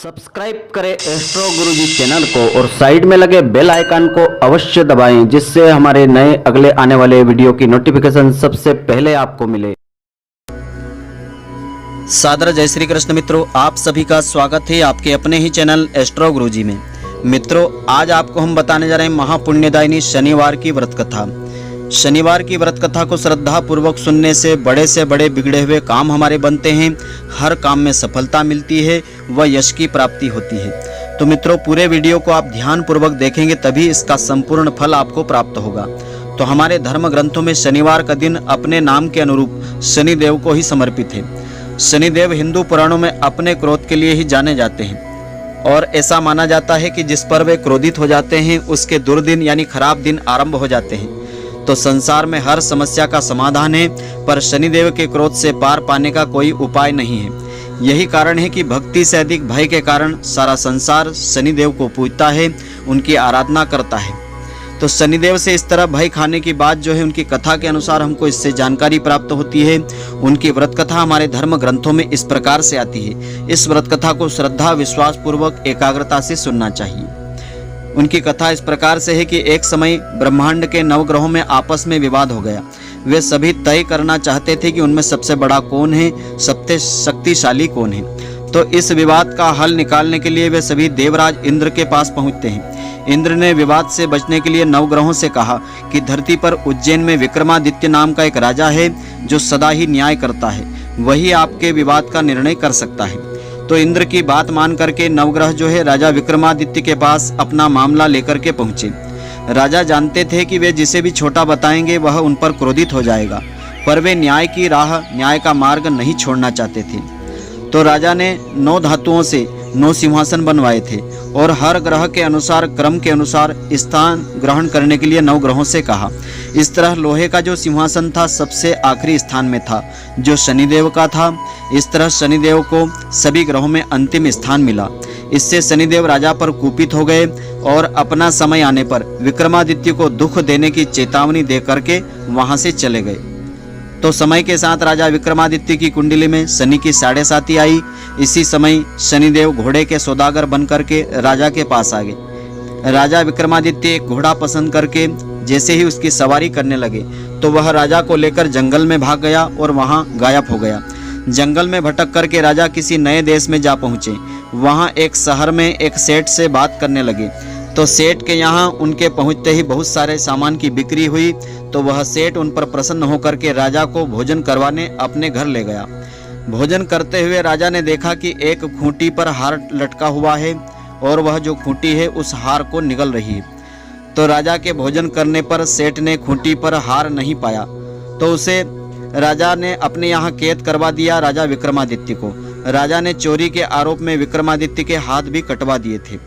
Subscribe करें astro गुरुजी channel को और साइड में लगे बेल आइकन को अवश्य दबाएं, जिससे हमारे नए अगले आने वाले वीडियो की नोटिफिकेशन सबसे पहले आपको मिले। सादर जय श्री कृष्ण मित्रों, आप सभी का स्वागत है आपके अपने ही चैनल एस्ट्रो गुरुजी में। मित्रों, आज आपको हम बताने जा रहे हैं महापुण्यदायिनी शनिवार की व्रत कथा। शनिवार की व्रत कथा को श्रद्धा पूर्वक सुनने से बड़े बिगड़े हुए काम हमारे बनते हैं, हर काम में सफलता मिलती है व यश की प्राप्ति होती है। तो मित्रों, पूरे वीडियो को आप ध्यान पूर्वक देखेंगे तभी इसका संपूर्ण फल आपको प्राप्त होगा। तो हमारे धर्म ग्रंथों में शनिवार का दिन अपने नाम के अनुरूप शनिदेव को ही समर्पित है। शनिदेव हिंदू पुराणों में अपने क्रोध के लिए ही जाने जाते हैं और ऐसा माना जाता है कि जिस पर वे क्रोधित हो जाते हैं उसके दुर्दिन यानी खराब दिन आरंभ हो जाते हैं। तो संसार में हर समस्या का समाधान है, पर शनिदेव के क्रोध से पार पाने का कोई उपाय नहीं है। यही कारण है कि भक्ति से अधिक भय के कारण सारा संसार शनिदेव को पूजता है, उनकी आराधना करता है। तो शनिदेव से इस तरह भय खाने की बात जो है उनकी कथा के अनुसार हमको इससे जानकारी प्राप्त होती है। उनकी व्रत कथा हमारे धर्म ग्रंथों में इस प्रकार से आती है। इस व्रत कथा को श्रद्धा विश्वास पूर्वक एकाग्रता से सुनना चाहिए। उनकी कथा इस प्रकार से है कि एक समय ब्रह्मांड के नवग्रहों में आपस में विवाद हो गया। वे सभी तय करना चाहते थे कि उनमें सबसे बड़ा कौन है, सबसे शक्तिशाली कौन है। तो इस विवाद का हल निकालने के लिए वे सभी देवराज इंद्र के पास पहुंचते हैं। इंद्र ने विवाद से बचने के लिए नवग्रहों से कहा कि धरती पर उज्जैन में विक्रमादित्य नाम का एक राजा है जो सदा ही न्याय करता है, वही आपके विवाद का निर्णय कर सकता है। तो इंद्र की बात मान करके नवग्रह जो है राजा विक्रमादित्य के पास अपना मामला लेकर के पहुंचे। राजा जानते थे कि वे जिसे भी छोटा बताएंगे वह उन पर क्रोधित हो जाएगा, पर वे न्याय की राह, न्याय का मार्ग नहीं छोड़ना चाहते थे। तो राजा ने 9 धातुओं से 9 सिंहासन बनवाए थे और हर ग्रह के अनुसार क्रम के अनुसार स्थान ग्रहण करने के लिए 9 ग्रहों से कहा। इस तरह लोहे का जो सिंहासन था सबसे आखिरी स्थान में था, जो शनिदेव का था। इस तरह शनिदेव को सभी ग्रहों में अंतिम स्थान मिला। इससे शनिदेव राजा पर कुपित हो गए और अपना समय आने पर विक्रमादित्य को दुख देने की चेतावनी दे करके वहां से चले गए। तो समय के साथ राजा विक्रमादित्य की कुंडली में शनि की 7.5 आई। इसी समय शनिदेव घोड़े के सौदागर बन करके राजा के पास आ गए। राजा विक्रमादित्य एक घोड़ा पसंद करके जैसे ही उसकी सवारी करने लगे तो वह राजा को लेकर जंगल में भाग गया और वहां गायब हो गया। जंगल में भटक करके राजा किसी नए देश में जा पहुंचे। वहां एक शहर में एक सेठ से बात करने लगे। तो सेठ के यहाँ उनके पहुंचते ही बहुत सारे सामान की बिक्री हुई। तो वह सेठ उन पर प्रसन्न होकर के राजा को भोजन करवाने अपने घर ले गया। भोजन करते हुए राजा ने देखा कि एक खूंटी पर हार लटका हुआ है और वह जो खूंटी है उस हार को निगल रही है। तो राजा के भोजन करने पर सेठ ने खूंटी पर हार नहीं पाया, तो उसे राजा ने अपने यहाँ कैद करवा दिया राजा विक्रमादित्य को। राजा ने चोरी के आरोप में विक्रमादित्य के हाथ भी कटवा दिए थे।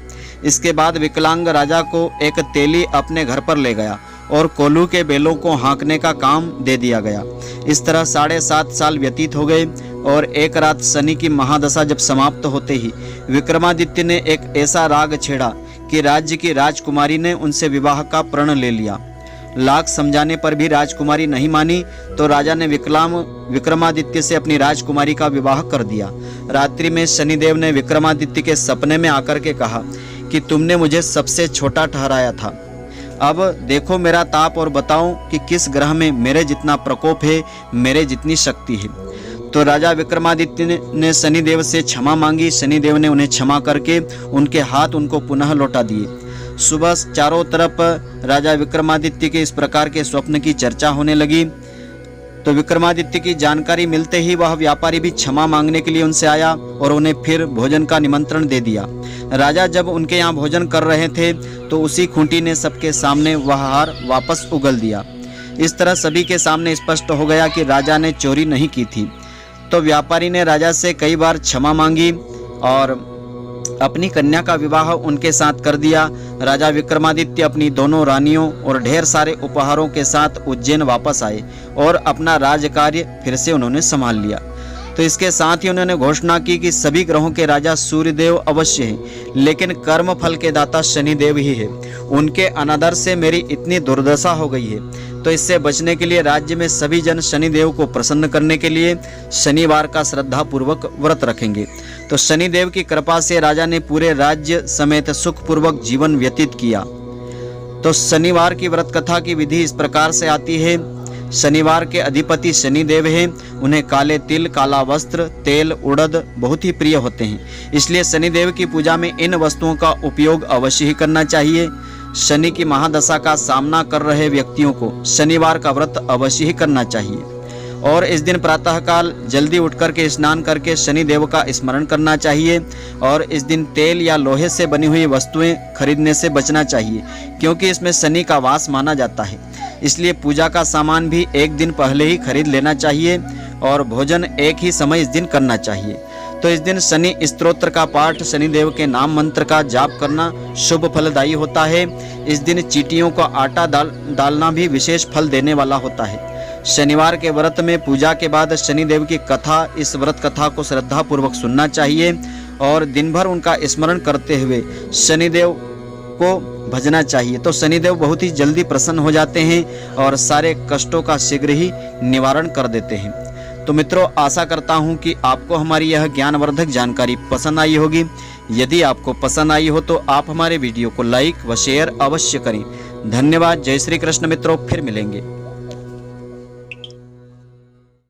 इसके बाद विकलांग राजा को एक तेली अपने घर पर ले गया और कोल्हू के बैलों को हाँकने का काम दे दिया गया। इस तरह 7.5 साल व्यतीत हो गए और एक रात शनि की महादशा जब समाप्त होते ही विक्रमादित्य ने एक ऐसा राग छेड़ा कि राज्य की राजकुमारी ने उनसे विवाह का प्रण ले लिया। लाख समझाने पर भी राजकुमारी नहीं मानी, तो राजा ने विक्रमादित्य से अपनी राजकुमारी का विवाह कर दिया। रात्रि में शनिदेव ने विक्रमादित्य के सपने में आकर के कहा कि तुमने मुझे सबसे छोटा ठहराया था, अब देखो मेरा ताप और बताओ कि किस ग्रह में मेरे जितना प्रकोप है, मेरे जितनी शक्ति है। तो राजा विक्रमादित्य ने शनिदेव से क्षमा मांगी। शनिदेव ने उन्हें क्षमा करके उनके हाथ उनको पुनः लौटा दिए। सुबह चारों तरफ राजा विक्रमादित्य के इस प्रकार के स्वप्न की चर्चा होने लगी। तो विक्रमादित्य की जानकारी मिलते ही वह व्यापारी भी क्षमा मांगने के लिए उनसे आया और उन्हें फिर भोजन का निमंत्रण दे दिया। राजा जब उनके यहाँ भोजन कर रहे थे तो उसी खूंटी ने सबके सामने वह हार वापस उगल दिया। इस तरह सभी के सामने स्पष्ट हो गया कि राजा ने चोरी नहीं की थी। तो व्यापारी ने राजा से कई बार क्षमा मांगी और अपनी कन्या का विवाह उनके साथ कर दिया। राजा विक्रमादित्य अपनी दोनों रानियों और ढेर सारे उपहारों के साथ उज्जैन वापस आए और अपना राजकार्य फिर से उन्होंने संभाल लिया। तो इसके साथ ही उन्होंने घोषणा की कि सभी ग्रहों के राजा सूर्यदेव अवश्य हैं, लेकिन कर्म फल के दाता शनिदेव ही है। उनके अनादर से मेरी इतनी दुर्दशा हो गई है। तो इससे बचने के लिए राज्य में सभी जन शनिदेव को प्रसन्न करने के लिए शनिवार का श्रद्धा पूर्वक व्रत रखेंगे। तो शनिदेव की कृपा से राजा ने पूरे राज्य समेत सुखपूर्वक जीवन व्यतीत किया। तो शनिवार की व्रत कथा की विधि इस प्रकार से आती है। शनिवार के अधिपति शनिदेव हैं, उन्हें काले तिल, काला वस्त्र, तेल, उड़द बहुत ही प्रिय होते हैं। इसलिए शनिदेव की पूजा में इन वस्तुओं का उपयोग अवश्य ही करना चाहिए। शनि की महादशा का सामना कर रहे व्यक्तियों को शनिवार का व्रत अवश्य ही करना चाहिए और इस दिन प्रातःकाल जल्दी उठकर के स्नान करके शनिदेव का स्मरण करना चाहिए और इस दिन तेल या लोहे से बनी हुई वस्तुएं खरीदने से बचना चाहिए, क्योंकि इसमें शनि का वास माना जाता है। इसलिए पूजा का सामान भी एक दिन पहले ही खरीद लेना चाहिए और भोजन एक ही समय इस दिन करना चाहिए। तो इस दिन शनि स्तोत्र का पाठ, शनिदेव के नाम मंत्र का जाप करना शुभ फलदायी होता है। इस दिन चींटियों को आटा डालना भी विशेष फल देने वाला होता है। शनिवार के व्रत में पूजा के बाद शनिदेव की कथा, इस व्रत कथा को श्रद्धा पूर्वक सुनना चाहिए और दिन भर उनका स्मरण करते हुए शनिदेव को भजना चाहिए। तो शनिदेव बहुत ही जल्दी प्रसन्न हो जाते हैं और सारे कष्टों का शीघ्र ही निवारण कर देते हैं। तो मित्रों, आशा करता हूं कि आपको हमारी यह ज्ञानवर्धक जानकारी पसंद आई होगी। यदि आपको पसंद आई हो तो आप हमारे वीडियो को लाइक व शेयर अवश्य करें। धन्यवाद। जय श्री कृष्ण मित्रों, फिर मिलेंगे।